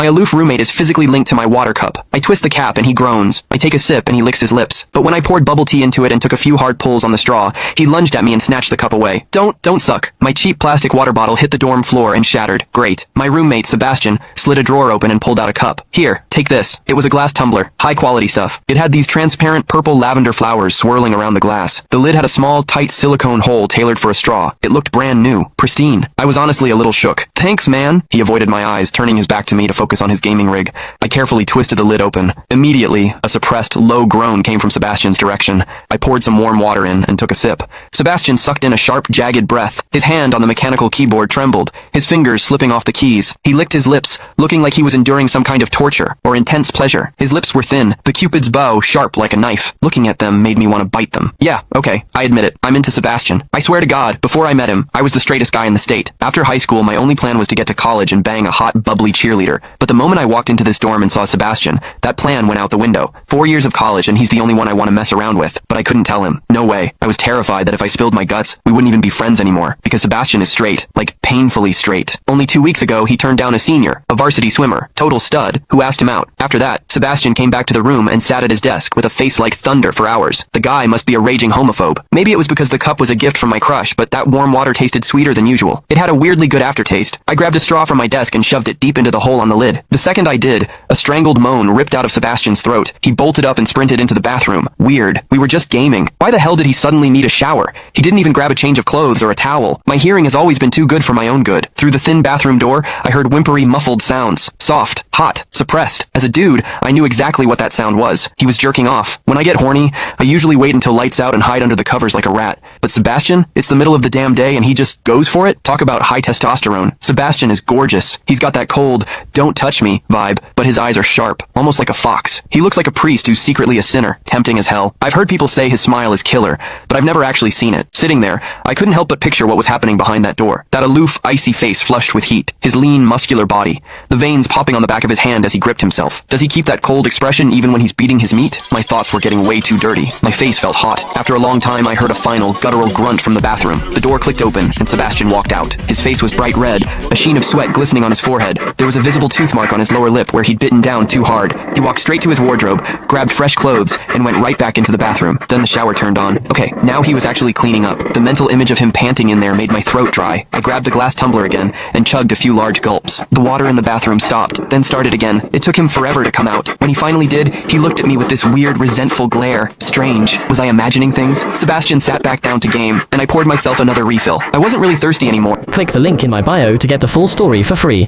My aloof roommate is physically linked to my water cup. I twist the cap and he groans. I take a sip and he licks his lips. But when I poured bubble tea into it and took a few hard pulls on the straw, he lunged at me and snatched the cup away. Don't suck. My cheap plastic water bottle hit the dorm floor and shattered. Great. My roommate, Sebastian, slid a drawer open and pulled out a cup. Here, take this. It was a glass tumbler. High quality stuff. It had these transparent purple lavender flowers swirling around the glass. The lid had a small, tight silicone hole tailored for a straw. It looked brand new. Pristine. I was honestly a little shook. Thanks, man. He avoided my eyes, turning his back to me to focus on his gaming rig. I carefully twisted the lid open. Immediately, a suppressed, low groan came from Sebastian's direction. I poured some warm water in and took a sip. Sebastian sucked in a sharp, jagged breath. His hand on the mechanical keyboard trembled, his fingers slipping off the keys. He licked his lips, looking like he was enduring some kind of torture or intense pleasure. His lips were thin, the Cupid's bow sharp like a knife. Looking at them made me want to bite them. Yeah, okay, I admit it. I'm into Sebastian. I swear to God, before I met him, I was the straightest guy in the state. After high school, my only plan was to get to college and bang a hot, bubbly cheerleader. But the moment I walked into this dorm and saw Sebastian, that plan went out the window. 4 years of college and he's the only one I want to mess around with. But I couldn't tell him. No way. I was terrified that if I spilled my guts, we wouldn't even be friends anymore. Because Sebastian is straight. Like, painfully straight. Only 2 weeks ago, he turned down a senior, a varsity swimmer, total stud, who asked him out. After that, Sebastian came back to the room and sat at his desk with a face like thunder for hours. The guy must be a raging homophobe. Maybe it was because the cup was a gift from my crush, but that warm water tasted sweeter than usual. It had a weirdly good aftertaste. I grabbed a straw from my desk and shoved it deep into the hole on the lid. The second I did, a strangled moan ripped out of Sebastian's throat. He bolted up and sprinted into the bathroom. Weird. We were just gaming. Why the hell did he suddenly need a shower? He didn't even grab a change of clothes or a towel. My hearing has always been too good for my own good. Through the thin bathroom door, I heard whimpery, muffled sounds. Soft, hot, suppressed. As a dude, I knew exactly what that sound was. He was jerking off. When I get horny, I usually wait until lights out and hide under the covers like a rat. But Sebastian, it's the middle of the damn day and he just goes for it? Talk about high testosterone. Sebastian is gorgeous. He's got that cold, don't touch me vibe, but his eyes are sharp, almost like a fox. He looks like a priest who's secretly a sinner, tempting as hell. I've heard people say his smile is killer, but I've never actually seen it. Sitting there, I couldn't help but picture what was happening behind that door. That aloof, icy face flushed with heat, his lean, muscular body, the veins popping on the back of his hand as he gripped himself. Does he keep that cold expression even when he's beating his meat? My thoughts were getting way too dirty. My face felt hot. After a long time, I heard a final, guttural grunt from the bathroom. The door clicked open, and Sebastian walked out. His face was bright red, a sheen of sweat glistening on his forehead. There was a visible tooth mark on his lower lip where he'd bitten down too hard. He walked straight to his wardrobe, grabbed fresh clothes, and went right back into the bathroom. Then the shower turned on. Okay, now he was actually cleaning up. The mental image of him panting in there made my throat dry. I grabbed the glass tumbler again and chugged a few large gulps. The water in the bathroom stopped, then started again. It took him forever to come out. When he finally did, he looked at me with this weird, resentful glare. Strange. Was I imagining things? Sebastian sat back down to game, and I poured myself another refill. I wasn't really thirsty anymore. Click the link in my bio to get the full story for free.